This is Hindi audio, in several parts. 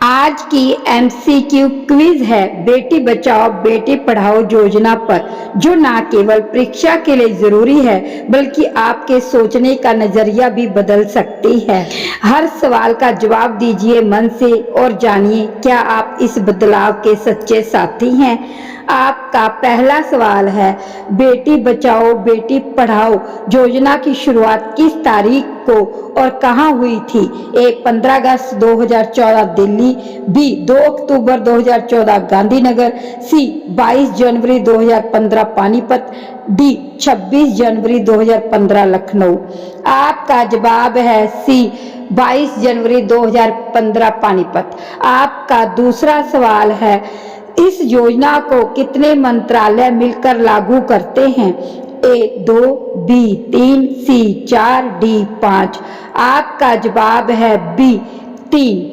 आज की एमसीक्यू क्विज है बेटी बचाओ बेटी पढ़ाओ योजना पर, जो न केवल परीक्षा के लिए जरूरी है बल्कि आपके सोचने का नजरिया भी बदल सकती है। हर सवाल का जवाब दीजिए मन से और जानिए क्या आप इस बदलाव के सच्चे साथी हैं। आपका पहला सवाल है, बेटी बचाओ बेटी पढ़ाओ योजना की शुरुआत किस तारीख को और कहां हुई थी? ए 15 अगस्त 2014 दिल्ली, बी 2 अक्टूबर 2014 गांधीनगर, सी 22 जनवरी 2015 पानीपत, डी 26 जनवरी 2015 लखनऊ। आपका जवाब है सी 22 जनवरी 2015 पानीपत। आपका दूसरा सवाल है, इस योजना को कितने मंत्रालय मिलकर लागू करते हैं? ए 2, बी 3, सी 4, डी 5। आपका जवाब है बी 3।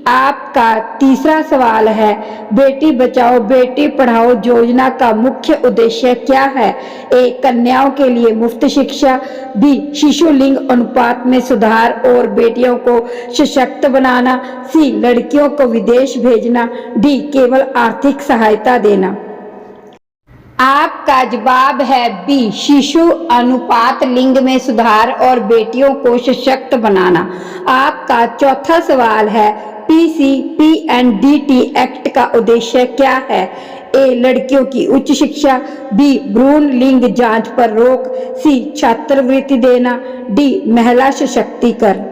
आपका तीसरा सवाल है, बेटी बचाओ बेटी पढ़ाओ योजना का मुख्य उद्देश्य क्या है? ए कन्याओं के लिए मुफ्त शिक्षा, बी शिशु लिंग अनुपात में सुधार और बेटियों को सशक्त बनाना, सी लड़कियों को विदेश भेजना, डी केवल आर्थिक सहायता देना। आपका जवाब है बी शिशु अनुपात लिंग में सुधार और बेटियों को सशक्त बनाना। आपका चौथा सवाल है, PCPNDT एक्ट का उद्देश्य क्या है? ए लड़कियों की उच्च शिक्षा, बी भ्रूण लिंग जांच पर रोक, सी छात्रवृत्ति देना, डी महिला सशक्तिकरण।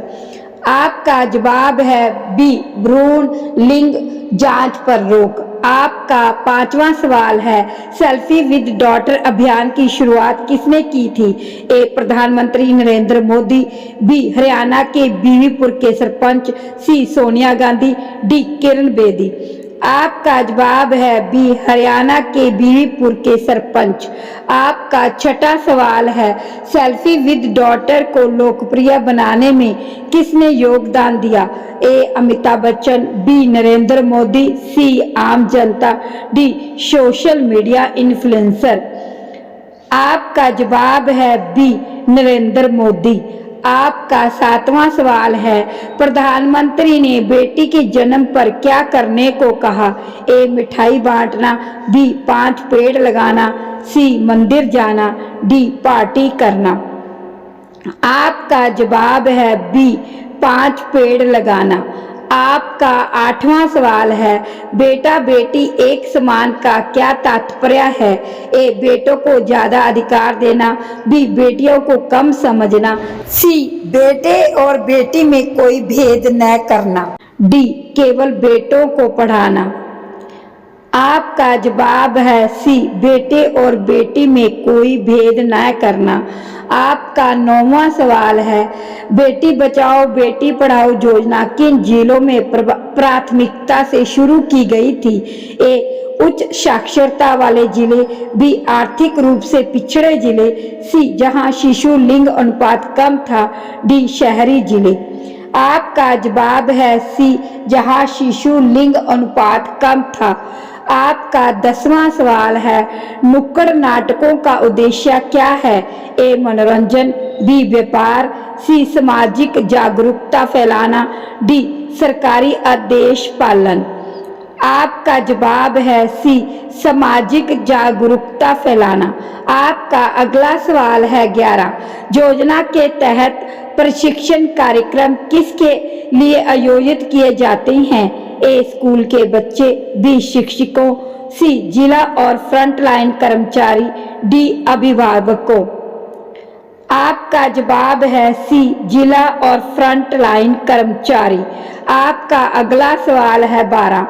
आपका जवाब है बी भ्रूण लिंग जांच पर रोक। आपका पांचवा सवाल है, सेल्फी विद डॉटर अभियान की शुरुआत किसने की थी? ए प्रधानमंत्री नरेंद्र मोदी, बी हरियाणा के बीवीपुर के सरपंच, सी सोनिया गांधी, डी किरण बेदी। आपका जवाब है बी हरियाणा के बीवीपुर के सरपंच। आपका छठा सवाल है, सेल्फी विद डॉटर को लोकप्रिय बनाने में किसने योगदान दिया? ए अमिताभ बच्चन, बी नरेंद्र मोदी, सी आम जनता, डी सोशल मीडिया इन्फ्लुएंसर। आपका जवाब है बी नरेंद्र मोदी। आपका सातवां सवाल है, प्रधानमंत्री ने बेटी के जन्म पर क्या करने को कहा? ए मिठाई बांटना, बी 5 पेड़ लगाना, सी मंदिर जाना, डी पार्टी करना। आपका जवाब है बी 5 पेड़ लगाना। आपका आठवां सवाल है, बेटा बेटी एक समान का क्या तात्पर्य है? ए बेटों को ज्यादा अधिकार देना, बी बेटियों को कम समझना, सी बेटे और बेटी में कोई भेद न करना, डी केवल बेटों को पढ़ाना। आपका जवाब है सी बेटे और बेटी में कोई भेद न करना। आपका 9वां सवाल है, बेटी बचाओ बेटी पढ़ाओ योजना किन जिलों में प्राथमिकता से शुरू की गई थी? ए उच्च साक्षरता वाले जिले, बी आर्थिक रूप से पिछड़े जिले, सी जहां शिशु लिंग अनुपात कम था, डी शहरी जिले। आपका जवाब है सी जहां शिशु लिंग अनुपात कम था। आपका 10वां सवाल है, नुक्कड़ नाटकों का उद्देश्य क्या है? ए मनोरंजन, बी व्यापार, सी सामाजिक जागरूकता फैलाना, डी सरकारी आदेश पालन। आपका जवाब है सी सामाजिक जागरूकता फैलाना। आपका अगला सवाल है 11, योजना के तहत प्रशिक्षण कार्यक्रम किसके लिए आयोजित किए जाते हैं? ए स्कूल के बच्चे, बी शिक्षकों, सी जिला और फ्रंटलाइन कर्मचारी, डी अभिभावकों। आपका जवाब है सी जिला और फ्रंटलाइन कर्मचारी। आपका अगला सवाल है 12,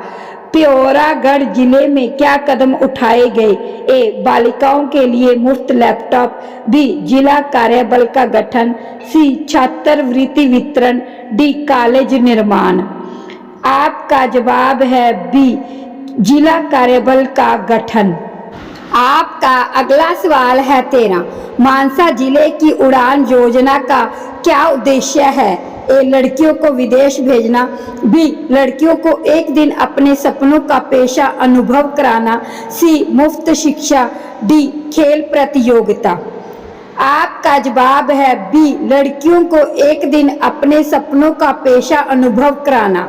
पिथौरागढ़ जिले में क्या कदम उठाए गए? ए बालिकाओं के लिए मुफ्त लैपटॉप, बी जिला कार्यबल का गठन, सी छात्रवृत्ति वितरण, डी कॉलेज निर्माण। आपका जवाब है बी जिला कार्यबल का गठन। आपका अगला सवाल है 13, मानसा जिले की उड़ान योजना का क्या उद्देश्य है? ए लड़कियों को विदेश भेजना, बी लड़कियों को एक दिन अपने सपनों का पेशा अनुभव कराना, सी मुफ्त शिक्षा, डी खेल प्रतियोगिता। आपका जवाब है बी, लड़कियों को एक दिन अपने सपनों का पेशा अनुभव कराना।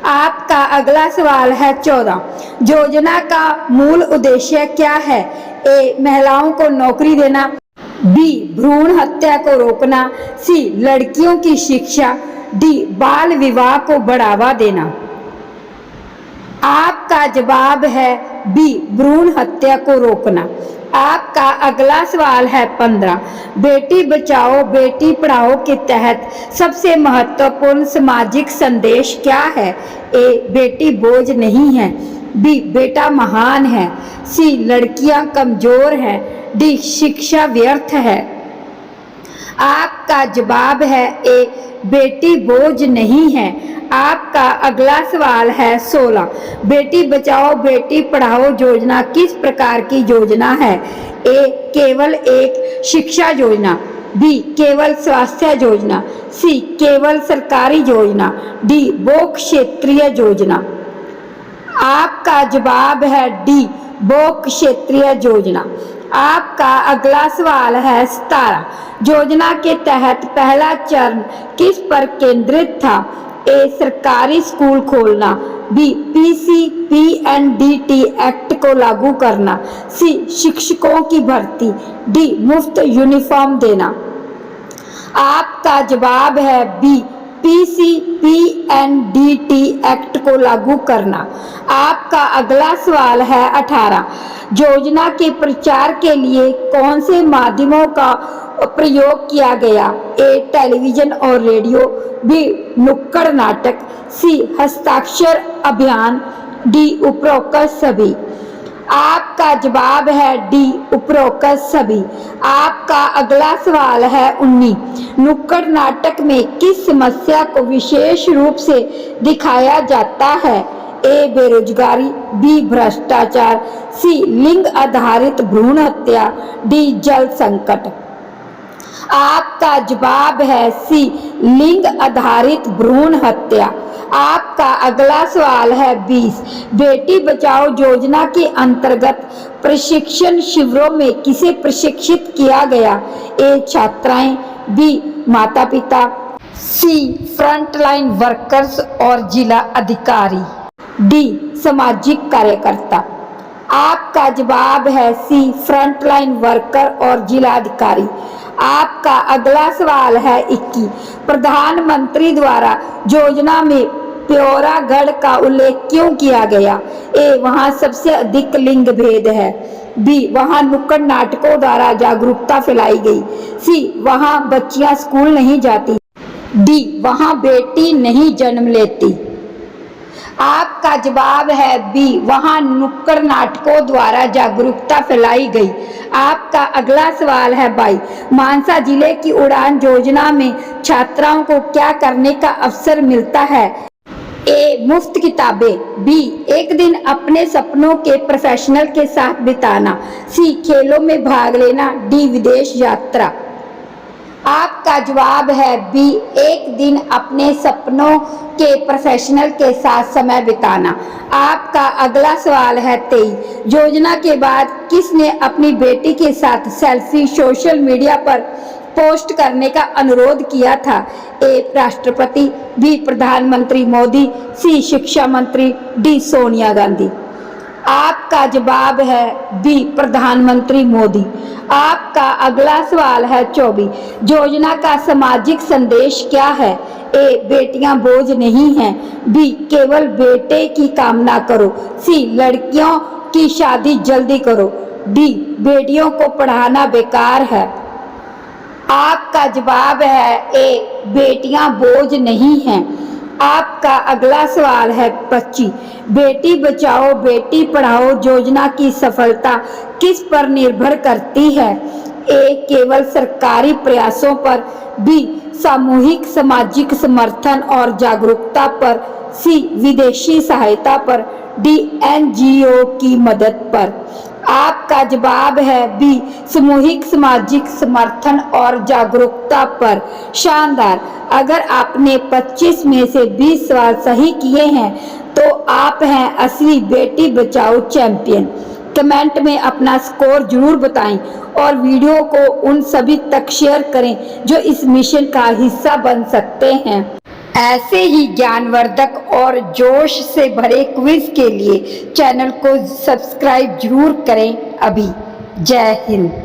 आपका अगला सवाल है 14, योजना का मूल उद्देश्य क्या है? ए, महिलाओं को नौकरी देना, बी, भ्रूण हत्या को रोकना, सी, लड़कियों की शिक्षा, डी, बाल विवाह को बढ़ावा देना। आपका जवाब है बी, भ्रूण हत्या को रोकना। आपका अगला सवाल है 15, बेटी बचाओ बेटी पढ़ाओ के तहत सबसे महत्वपूर्ण सामाजिक संदेश क्या है? ए, बेटी बोझ नहीं है, बी, बेटा महान है, सी, लड़कियां कमजोर हैं, डी, शिक्षा व्यर्थ है। आपका जवाब है ए, बेटी बोझ नहीं है। आपका अगला सवाल है 16, बेटी बचाओ बेटी पढ़ाओ योजना किस प्रकार की योजना है? ए, केवल एक शिक्षा योजना, बी, केवल स्वास्थ्य योजना, सी, केवल सरकारी योजना, डी, बहु क्षेत्रीय योजना। आपका जवाब है डी, बहु क्षेत्रीय योजना। आपका अगला सवाल है 17, योजना के तहत पहला चरण किस पर केंद्रित था? ए, सरकारी स्कूल खोलना, बी, PCPNDT एक्ट को लागू करना, सी, शिक्षकों की भर्ती, डी, मुफ्त यूनिफॉर्म देना। आपका जवाब है बी, PCPNDT एक्ट को लागू करना। आपका अगला सवाल है 18, योजना के प्रचार के लिए कौन से माध्यमों का प्रयोग किया गया? ए, टेलीविजन और रेडियो, बी, नुक्कड़ नाटक, सी, हस्ताक्षर अभियान, डी, उपरोक्त सभी। आपका जवाब है डी, उपरोक्त सभी। आपका अगला सवाल है 19, नुक्कड़ नाटक में किस समस्या को विशेष रूप से दिखाया जाता है? ए, बेरोजगारी, बी, भ्रष्टाचार, सी, लिंग आधारित भ्रूण हत्या, डी, जल संकट। आपका जवाब है सी, लिंग आधारित भ्रूण हत्या। आपका अगला सवाल है 20, बेटी बचाओ योजना के अंतर्गत प्रशिक्षण शिविरों में किसे प्रशिक्षित किया गया? ए, छात्राएं, बी, माता पिता, सी, फ्रंटलाइन वर्कर्स और जिला अधिकारी, डी, सामाजिक कार्यकर्ता। आपका जवाब है सी, फ्रंटलाइन वर्कर और जिला अधिकारी। आपका अगला सवाल है 21, प्रधानमंत्री द्वारा योजना में प्योरागढ़ का उल्लेख क्यों किया गया? ए, वहां सबसे अधिक लिंग भेद है, बी, वहां नुक्कड़ नाटकों द्वारा जागरूकता फैलाई गई, सी, वहां बच्चियां स्कूल नहीं जाती, डी, वहां बेटी नहीं जन्म लेती। आपका जवाब है बी, वहां नुक्कड़ नाटकों द्वारा जागरूकता फैलाई गई। आपका अगला सवाल है 22, मानसा जिले की उड़ान योजना में छात्राओं को क्या करने का अवसर मिलता है? ए, मुफ्त किताबें, बी, एक दिन अपने सपनों के प्रोफेशनल के साथ बिताना, सी, खेलों में भाग लेना, डी, विदेश यात्रा। आपका जवाब है बी, एक दिन अपने सपनों के प्रोफेशनल के साथ समय बिताना। आपका अगला सवाल है 23, योजना के बाद किसने अपनी बेटी के साथ सेल्फी सोशल मीडिया पर पोस्ट करने का अनुरोध किया था? ए, राष्ट्रपति, बी, प्रधानमंत्री मोदी, सी, शिक्षा मंत्री, डी, सोनिया गांधी। आपका जवाब है बी, प्रधानमंत्री मोदी। आपका अगला सवाल है 24, योजना का सामाजिक संदेश क्या है? ए, बेटियां बोझ नहीं हैं, बी, केवल बेटे की कामना करो, सी, लड़कियों की शादी जल्दी करो, डी, बेटियों को पढ़ाना बेकार है। आपका जवाब है ए, बेटियां बोझ नहीं हैं। आपका अगला सवाल है 25, बेटी बचाओ बेटी पढ़ाओ योजना की सफलता किस पर निर्भर करती है? ए, केवल सरकारी प्रयासों पर, बी, सामूहिक सामाजिक समर्थन और जागरूकता पर, सी, विदेशी सहायता पर, डी, NGO की मदद पर। आपका जवाब है बी, सामूहिक सामाजिक समर्थन और जागरूकता पर। शानदार। अगर आपने 25 में से 20 सवाल सही किए हैं तो आप हैं असली बेटी बचाओ चैंपियन। कमेंट में अपना स्कोर जरूर बताएं और वीडियो को उन सभी तक शेयर करें जो इस मिशन का हिस्सा बन सकते हैं। ऐसे ही ज्ञानवर्धक और जोश से भरे क्विज के लिए चैनल को सब्सक्राइब जरूर करें अभी। जय हिंद।